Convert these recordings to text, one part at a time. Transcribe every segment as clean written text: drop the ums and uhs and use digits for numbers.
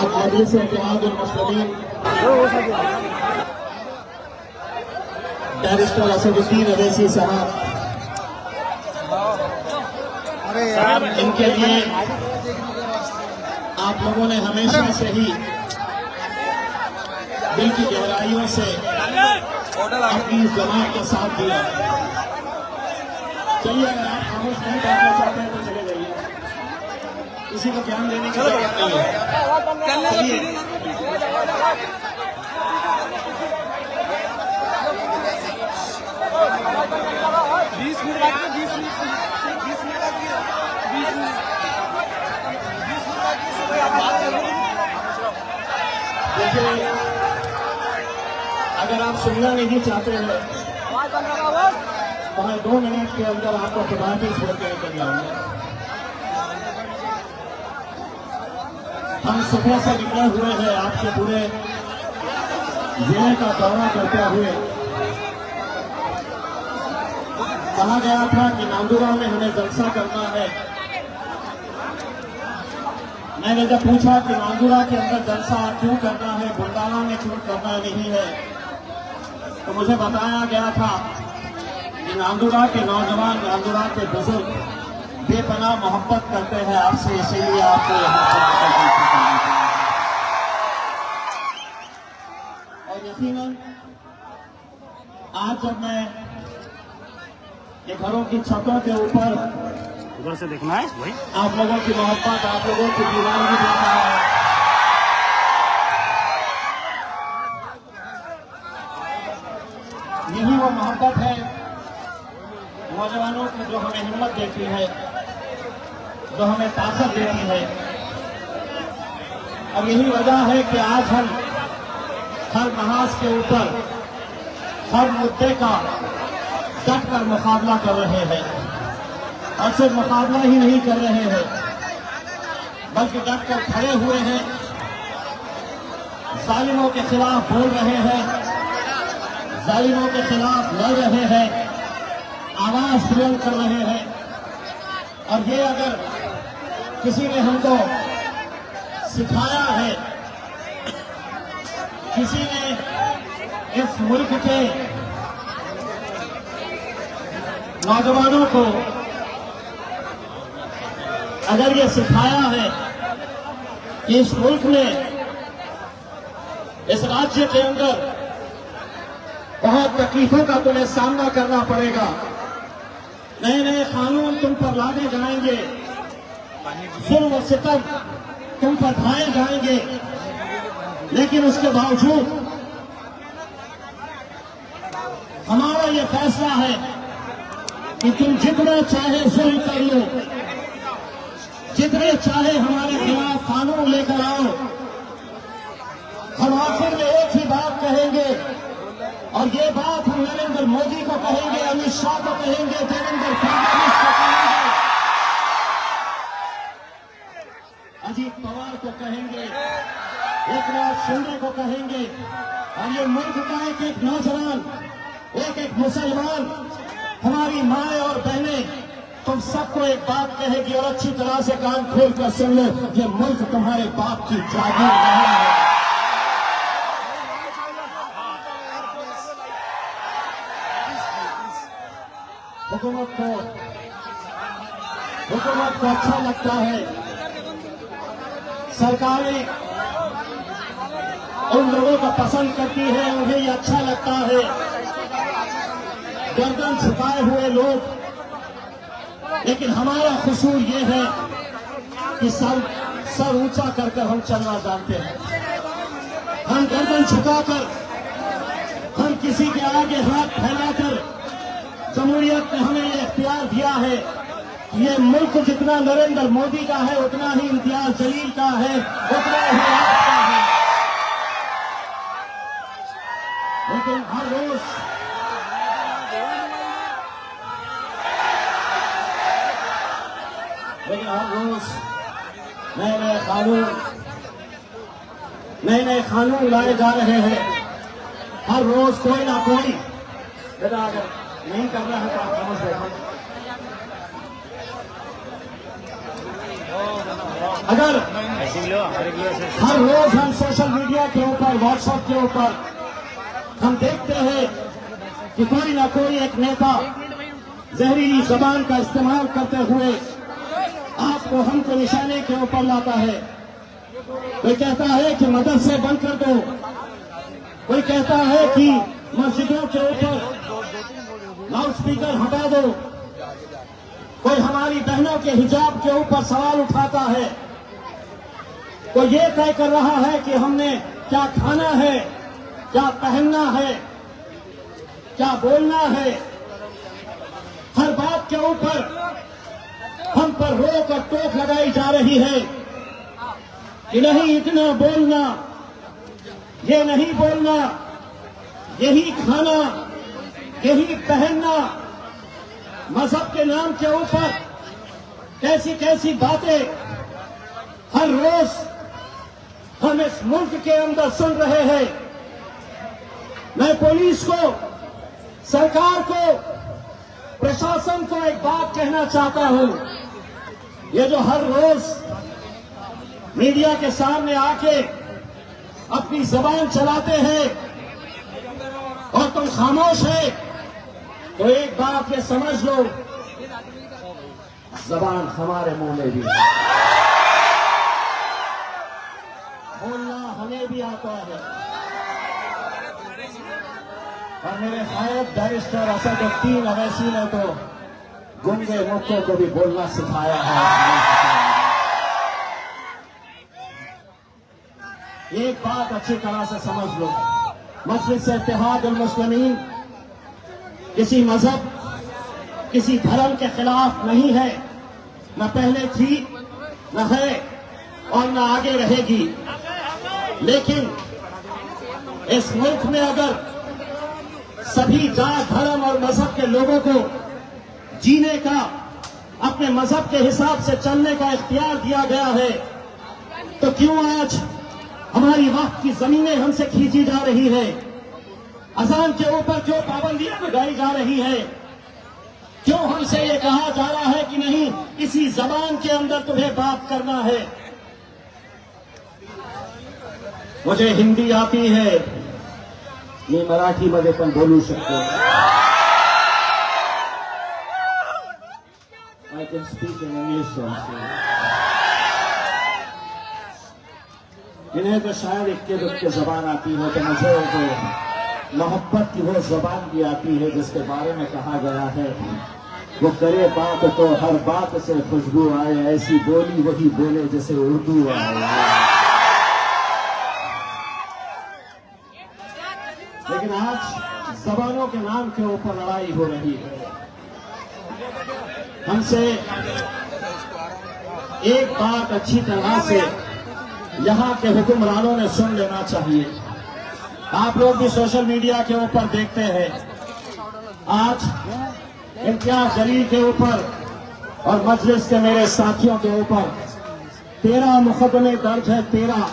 आज मजलिस इत्तेहादुल मुस्लिमीन बैरिस्टर असदुद्दीन अवैसी साहब, इनके लिए आप लोगों ने हमेशा से ही दिल की गहराइयों से अपनी जमात का साथ दिया। चलिए, अगर आप खामोश नहीं करना चाहते हैं तो चले जाइए, किसी को ध्यान देने की जरूरत नहीं है। चलिए, देखिए, अगर आप सुनना नहीं चाहते हैं तो मैं 2 मिनट के अंदर आपको खुदाफिज बोल के निकल जाऊंगा। हम सुबह से निकले हुए हैं आपके पूरे जिले का दौरा करते हुए। कहा गया था कि नांदुरा में हमें जलसा करना है। मैंने जब पूछा कि नांदुरा के अंदर जलसा क्यों करना है, बुंडाना में क्यों करना नहीं है, तो मुझे बताया गया था कि नांदुरा के नौजवान, नांदुरा के बुजुर्ग बेपनाह मोहब्बत करते हैं आपसे, इसीलिए आपको यहाँ पर और यकीनन आज जब मैं ये घरों की छतों के ऊपर उधर से देखना है वही आप लोगों की मोहब्बत, आप लोगों की दीवानगी देख रहा है, यही वो मोहब्बत है नौजवानों की जो हमें हिम्मत देती है, जो हमें ताकत देती है। और यही वजह है कि आज हम हर महाज के ऊपर हर मुद्दे का डट कर मुकाबला कर रहे हैं। और सिर्फ मुकाबला ही नहीं कर रहे हैं, बल्कि डट कर खड़े हुए हैं, जालिमों के खिलाफ बोल रहे हैं, जालिमों के खिलाफ लड़ रहे हैं, आवाज बुलंद कर रहे हैं। और ये अगर किसी ने हमको सिखाया है, किसी ने इस मुल्क के नौजवानों को अगर ये सिखाया है कि इस मुल्क में, इस राज्य के अंदर बहुत तकलीफों का तुम्हें सामना करना पड़ेगा, नए नए कानून तुम पर लादे जाएंगे, जुल्म और सितम तुम पर ढाए जाएंगे, लेकिन उसके बावजूद हमारा ये फैसला है कि तुम जितना चाहे जुल्म कर लो, जितने चाहे हमारे खिलाफ कानून लेकर आओ, हम आखिर में एक ही बात कहेंगे, और ये बात हम नरेंद्र मोदी को कहेंगे, अमित शाह को कहेंगे, देवेंद्र फडणवीस को कहेंगे, अजीत पवार को कहेंगे, एकनाथ शिंदे को कहेंगे। और ये मुल्क का एक एक नौजवान, एक एक मुसलमान, हमारी माए और बहनें, तुम सबको एक बात कहेगी और अच्छी तरह से कान खोल कर सुन लो, ये मुल्क तुम्हारे बाप की जागीर नहीं है। हुकूमत को अच्छा लगता है, सरकारें उन लोगों को पसंद करती है, उन्हें ये अच्छा लगता है, गर्दन झुकाए हुए लोग। लेकिन हमारा कसूर ये है कि सर ऊंचा कर हम चलना जानते हैं। हम गर्दन झुकाकर, हम किसी के आगे हाथ फैलाकर, जमहूरियत ने हमें ये इख्तियार दिया है कि ये मुल्क जितना नरेंद्र मोदी का है, उतना ही इम्तियाज जलील का है, उतना ही आपका है। लेकिन हर रोज नए नए कानून लाए जा रहे हैं। हर रोज कोई ना कोई, बेटा अगर नहीं कर रहा है तो आप समझ रहे। अगर ऐसे लो हमारे भी ऐसे हर रोज हम सोशल मीडिया के ऊपर, व्हाट्सएप के ऊपर हम देखते हैं कि कोई ना कोई एक नेता जहरीली जबान का इस्तेमाल करते हुए आपको, हमको निशाने के ऊपर लाता है। कोई कहता है कि मदरसे बंद कर दो, कोई कहता है कि मस्जिदों के ऊपर लाउड स्पीकर हटा दो, कोई हमारी बहनों के हिजाब के ऊपर सवाल उठाता है, कोई ये तय कर रहा है कि हमने क्या खाना है, क्या पहनना है, क्या बोलना है। हर बात के ऊपर हम पर रोक और टोक लगाई जा रही है कि नहीं इतना बोलना, ये नहीं बोलना, यही खाना, यही पहनना। मजहब के नाम के ऊपर कैसी कैसी बातें हर रोज हम इस मुल्क के अंदर सुन रहे हैं। मैं पुलिस को, सरकार को, प्रशासन को एक बात कहना चाहता हूं। ये जो हर रोज मीडिया के सामने आके अपनी जबान चलाते हैं और तुम खामोश है, तो एक बात ये समझ लो, जबान हमारे मुंह में भी है, बोलना हमें भी आता है। और मेरे साहब बैरिस्टर असदुद्दीन अवैसी ने तो गूंगे मुक्कों को भी बोलना सिखाया है। एक बात अच्छी तरह से समझ लो, मजलिस इत्तेहाद उल मुस्लिमीन किसी मजहब, किसी धर्म के खिलाफ नहीं है, न पहले थी, न है और न आगे रहेगी। लेकिन इस मुल्क में अगर सभी जात, धर्म और मजहब के लोगों को जीने का, अपने मजहब के हिसाब से चलने का इख्तियार दिया गया है, तो क्यों आज हमारी वक्त की जमीनें हमसे खींची जा रही है? अजान के ऊपर क्यों पाबंदियां लगाई जा रही है? क्यों हमसे ये कहा जा रहा है कि नहीं, इसी जबान के अंदर तुम्हें बात करना है? मुझे हिंदी आती है, मी मराठीमध्ये पण बोलू शकतो। I can speak in English also. इन्हें तो शायद इक्के दुक्के जबान आती है, तो मुझे तो मोहब्बत की वो जबान भी आती है जिसके बारे में कहा गया है, वो करे बात तो हर बात से खुशबू आए, ऐसी बोली वही बोले जैसे उर्दू आए। लेकिन आज जबानों के नाम के ऊपर लड़ाई हो रही है। हमसे एक बात अच्छी तरह से यहाँ के हुक्मरानों ने सुन लेना चाहिए। आप लोग भी सोशल मीडिया के ऊपर देखते हैं, आज इम्तियाज जलील के ऊपर और मजलिस के मेरे साथियों के ऊपर 13 मुकदमे दर्ज है। 13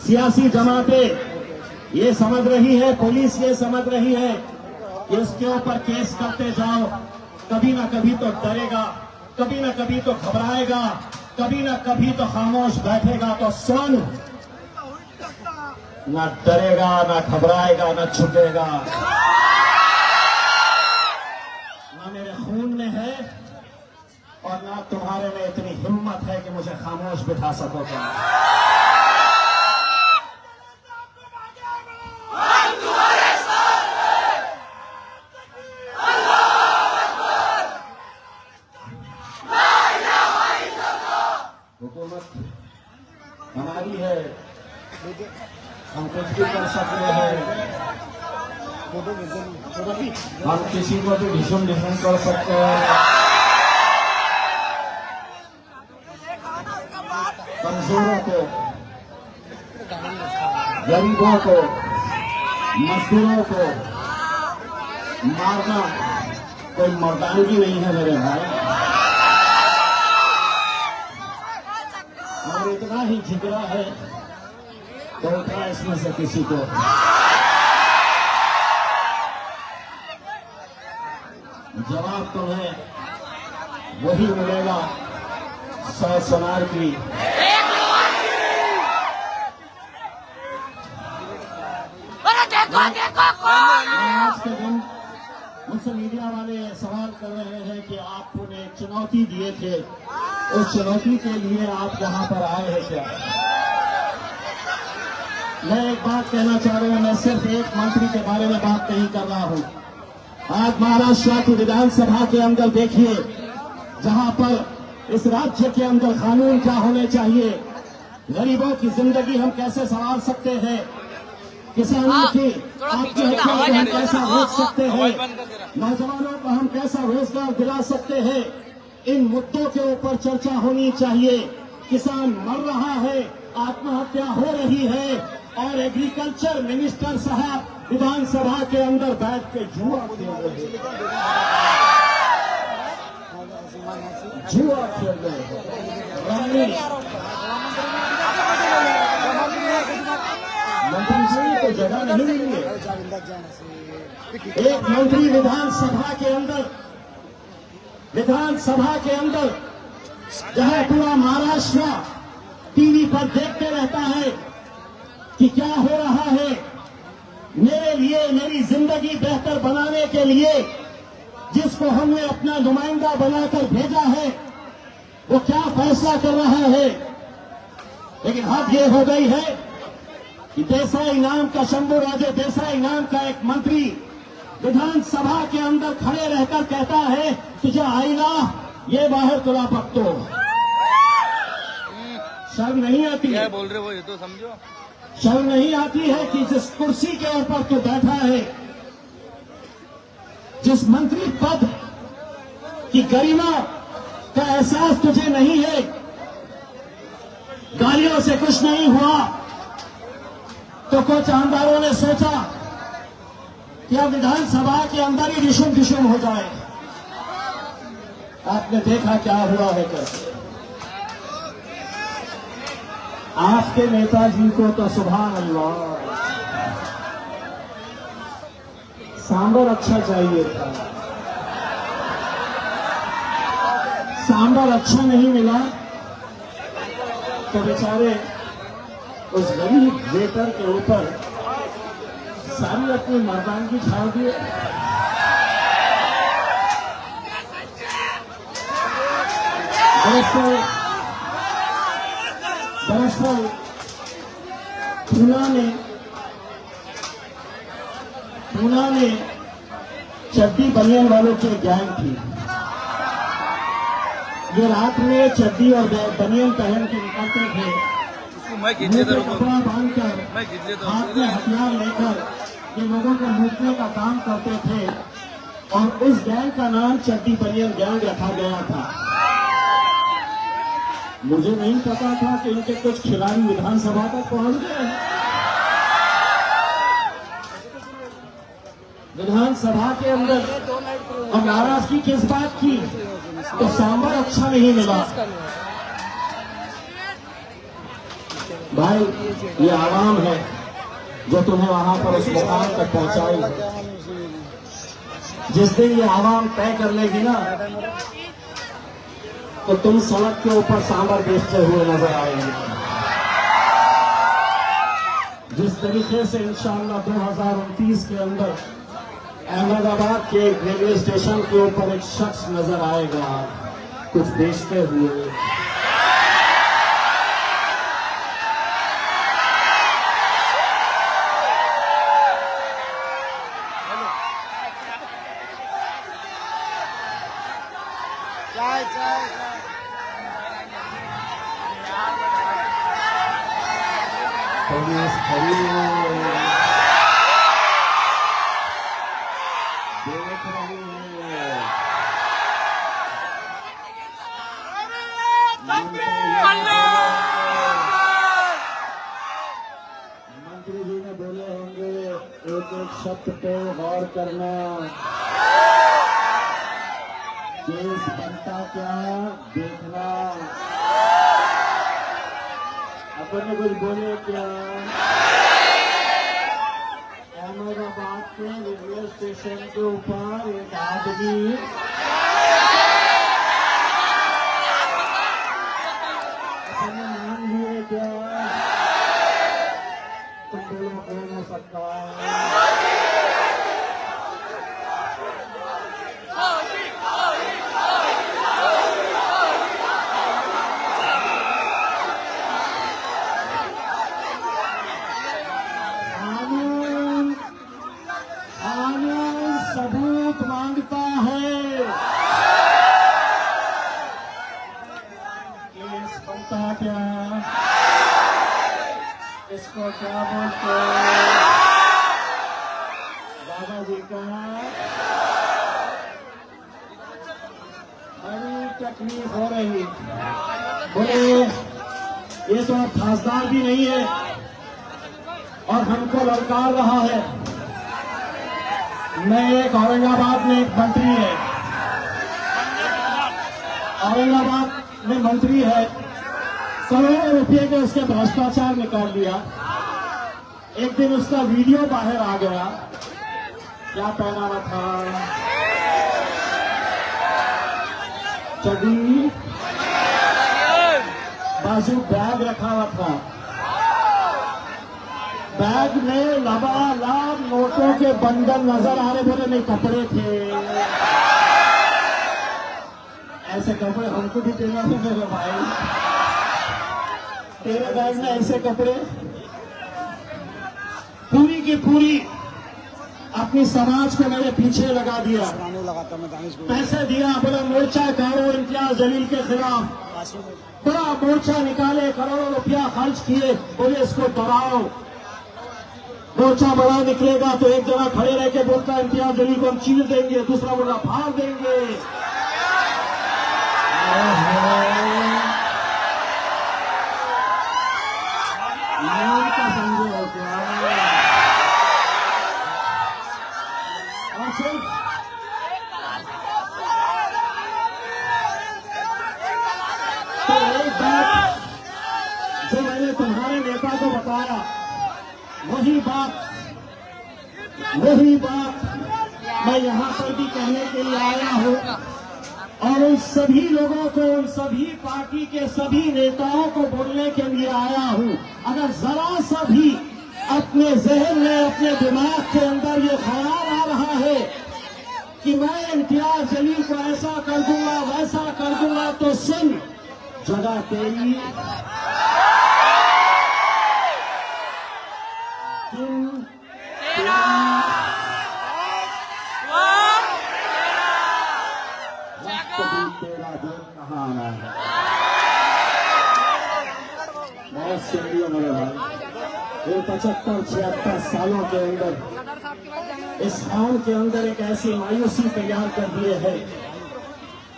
सियासी जमातें ये समझ रही है, पुलिस ये समझ रही है कि उसके ऊपर केस करते जाओ, कभी ना कभी तो डरेगा, कभी ना कभी तो घबराएगा, कभी ना कभी तो खामोश बैठेगा। तो सुन, ना डरेगा, ना घबराएगा, ना झुकेगा, ना मेरे खून में है और ना तुम्हारे में इतनी हिम्मत है कि मुझे खामोश बिठा सकोगे। हुकूमत हमारी है, हम कुछ भी कर सकते हैं, हम किसी को भी ढिसुम ढिसुम कर सकते हैं। कमजोरों को, गरीबों को, मजदूरों को मारना कोई मर्दानगी नहीं है मेरे भाई। और इतना ही झिगड़ा है तो उठा इसमें से किसी को। जवाब तुम्हें वही मिलेगा 100 सोनार की। आज के दिन मुझसे मीडिया वाले सवाल कर रहे हैं कि आपने चुनौती दिए थे, उस चुनौती के लिए आप यहाँ पर आए हैं क्या? मैं एक बात कहना चाह रहा हूँ, मैं सिर्फ एक मंत्री के बारे में बात नहीं कर रहा हूँ। आज महाराष्ट्र की विधानसभा के अंदर देखिए, जहाँ पर इस राज्य के अंदर कानून क्या होने चाहिए, गरीबों की जिंदगी हम कैसे संभाल सकते हैं, किसानों की आत्महत्या को हम कैसा रोक सकते हैं, नौजवानों को हम कैसा रोजगार दिला सकते हैं, इन मुद्दों के ऊपर चर्चा होनी चाहिए। किसान मर रहा है, आत्महत्या हो रही है, और एग्रीकल्चर मिनिस्टर साहब विधानसभा के अंदर बैठ के जुआ खेल रहे हैं, जुआ खेल रहे हैं। मंत्री जी को जगह नहीं मिली है। एक मंत्री विधानसभा के अंदर जहां पूरा महाराष्ट्र टीवी पर देखते रहता है कि क्या हो रहा है, मेरे लिए, मेरी जिंदगी बेहतर बनाने के लिए जिसको हमने अपना नुमाइंदा बनाकर भेजा है, वो क्या फैसला कर रहा है। लेकिन हद ये हो गई है कि देसाई नाम का, शंभूराजे देसाई नाम का एक मंत्री विधानसभा के अंदर खड़े रहकर कहता है, तुझे आईना ये बाहर तुला पकतो। शर्म नहीं आती है? क्या बोल रहे हो ये तो समझो। शर्म नहीं आती है कि जिस कुर्सी के ऊपर तू बैठा है, जिस मंत्री पद की गरिमा का एहसास तुझे नहीं है, गालियों से कुछ नहीं हुआ, तो कुछ आमदारों ने सोचा कि अब विधानसभा के अंदर ही रिशुम डिशुम हो जाए। आपने देखा क्या हुआ है कैसे। आपके नेताजी को तो सुभान अल्लाह सांबर अच्छा चाहिए था, सांबर अच्छा नहीं मिला तो बेचारे उस गरीब वेटर के ऊपर सारी अपनी मर्दानगी छाड़ दिए। दरअसल पूना में चड्डी बनियान वालों की गैंग थी। ये रात में चड्डी और बनियान पहन के निकलते थे, कपड़ा बांधकर, हाथ में हथियार लेकर ये लोगों को लूटने का काम करते थे, और उस गैंग का नाम चड्डी बनियान गैंग रखा गया था। मुझे नहीं पता था कि इनके कुछ खिलाड़ी विधानसभा तक पहुंच गए। विधानसभा के अंदर अब नाराजगी किस बात की, तो सांबर अच्छा नहीं मिला। भाई, ये आवाम है जो तुम्हें वहां पर उस मुकाम तक पहुंचाई। जिस दिन ये आवाम तय कर लेगी ना, तो तुम सड़क के ऊपर सांबर बेचते हुए नजर आएंगे। जिस तरीके से इंशाअल्लाह 2029 के अंदर अहमदाबाद के रेलवे स्टेशन के ऊपर एक शख्स नजर आएगा कुछ बेचते हुए। पुलिस खड़ी है, देख रही है। मंत्री जी ने बोले होंगे एक एक शब्द पे गौर करना, केस बनता क्या देखना। अपन ने कुछ बोले क्या? अहमदाबाद के रेलवे स्टेशन के ऊपर एक आदमी इसको क्या बोलते दादाजी का बड़ी तकलीफ हो रही। बोले ये तो अब खासदार भी नहीं है और हमको ललकार रहा है। मैं एक औरंगाबाद में एक मंत्री है, औरंगाबाद में मंत्री है, करोड़ों रुपए के उसके भ्रष्टाचार निकाल लिया। एक दिन उसका वीडियो बाहर आ गया, क्या पहना हुआ था, चड्डी, बाजू बैग रखा हुआ था, बैग में लबालब नोटों के बंडल नजर आ रहे। बोले नहीं कपड़े थे, ऐसे कपड़े हमको भी देना थे मेरे भाई, तेरे बैग में ऐसे कपड़े। पूरी की पूरी अपनी समाज को मेरे पीछे लगा दिया, पैसे दिया, बोला मोर्चा करो इम्तियाज जलील के खिलाफ, बड़ा मोर्चा निकाले, करोड़ों रुपया खर्च किए, बोले इसको डराओ। मोर्चा बड़ा निकलेगा तो एक जगह खड़े रह के बोलता है इम्तियाज जलील को हम चीर देंगे, दूसरा बोला फाड़ देंगे। नाम का समझे हो क्या? और सिर्फ तो एक बात जो मैंने तुम्हारे नेता को बताया, वही बात मैं यहाँ पर भी कहने के लिए आया हूँ और उन सभी लोगों को, उन सभी पार्टी के सभी नेताओं को बोलने के लिए आया हूँ। अगर जरा सा भी अपने जहन में, अपने दिमाग के अंदर ये ख्याल आ रहा है कि मैं इम्तियाज जलील को ऐसा कर दूंगा, वैसा कर दूंगा, तो सुन, जगह तेरी, तेरा दिन कहाँ आना है। बहुत सुनिए मेरे भाई, ये 75-76 सालों के अंदर इस कौम के अंदर एक ऐसी मायूसी तैयार कर दिए है,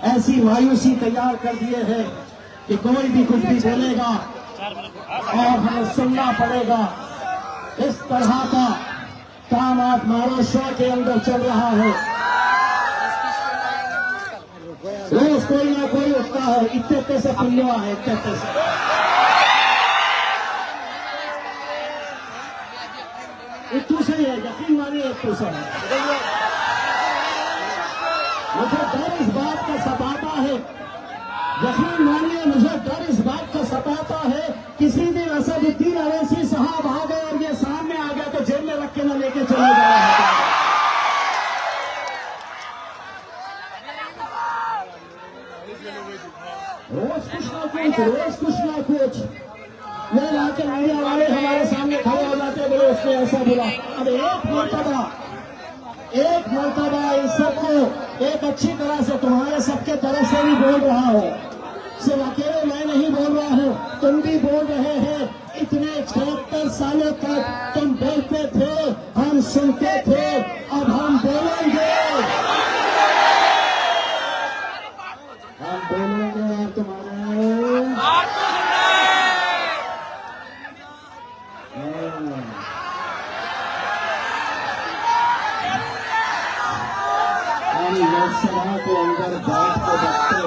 ऐसी मायूसी तैयार कर दिए है कि कोई भी कुछ भी बोलेगा और हमें सुनना पड़ेगा। इस तरह का काम आज महाराष्ट्र के अंदर चल रहा है। रोज कोई ना कोई उठता है, इतने से पुलिया है, इतने से। इतू से है, यकीन मानिए इतू से है। मुझे डर इस बात का सताता है, यकीन मानिए मुझे डर इस बात का सताता है, किसी दिन असदुद्दीन अवैसी साहब आ गए और ये सामने आ गया तो जेल में रख के न लेके चले जाए। रोज कुछ ना कुछ ले लाके मीडिया वाले हमारे सामने खड़े हो जाते, बोले उसने ऐसा बोला। अब एक मरतबा इस सबको एक अच्छी तरह से तुम्हारे सबके तरफ से भी बोल रहा हूँ, सिर्फ अकेले मैं नहीं बोल रहा हूँ, तुम भी बोल रहे हैं। इतने 76 सालों तक तुम बोलते थे, हम सुनते थे, अब हम बोलेंगे, हम बोलेंगे। और तुम्हारे लोकसभा के अंदर बैठ के बच्चे,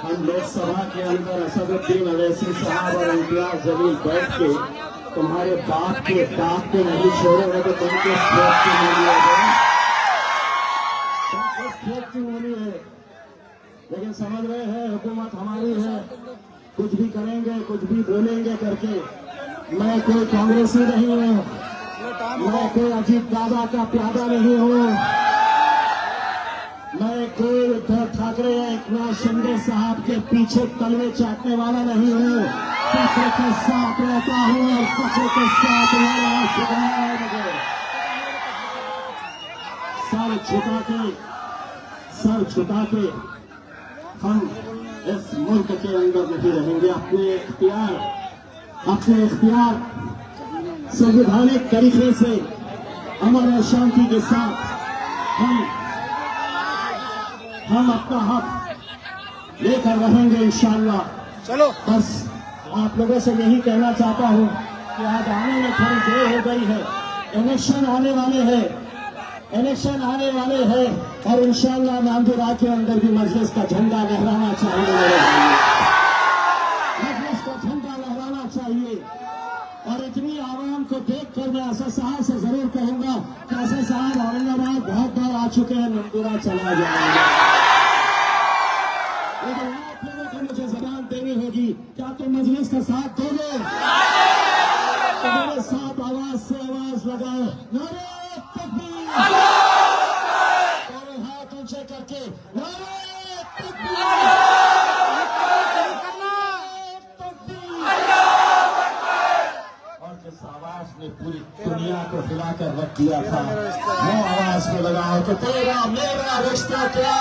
हम लोकसभा के अंदर असदुद्दीन अवैसी साहब और इम्तियाज जलील बैठ के तुम्हारे बाप के दांत को नहीं छोड़ेगा तो तुम किस खेत की मूली है, तुम किस खेत की मूली है। लेकिन समझ रहे हैं हुकूमत हमारी है, कुछ भी करेंगे, कुछ भी बोलेंगे करके। मैं कोई कांग्रेसी नहीं हूँ, मैं कोई अजीत दादा का प्यादा नहीं हूँ, मैं कोई उद्धव ठाकरे या एकनाथ शिंदे साहब के पीछे तलवे चाटने वाला नहीं हूँ। सच के साथ रहता हूँ और सच के साथ मुझे सर झुका के हम इस मुल्क के अंदर नहीं रहेंगे। अपने इख्तियार संवैधानिक तरीके से अमन और शांति के साथ हम अपना हक लेकर रहेंगे इंशाअल्लाह। चलो बस आप लोगों से यही कहना चाहता हूं कि आज आने में थोड़ी देर हो गई है। इलेक्शन आने वाले हैं और इंशाअल्लाह नांदुरा के अंदर भी मजलिस का झंडा लहराना चाहिए। मजलिस का झंडा लहराना चाहिए। और इतनी आवाम को देखकर मैं असद साहब से जरूर कहूंगा कि असद साहब औरंगाबाद बहुत बार आ चुके हैं, नांदुरा चला जाएंगे। लेकिन आप लोगों को मुझे जबान देनी होगी। क्या तुम मजलिस का साथ दोगे? तो मेरे साथ आवाज से आवाज लगाओ, नारे तकबीर। दोनों हाथ ऊंचे करके नारे तकबीर। और जिस आवाज ने पूरी दुनिया को हिलाकर रख दिया था, वो आवाज में लगाओ कि तेरा मेरा रिश्ता क्या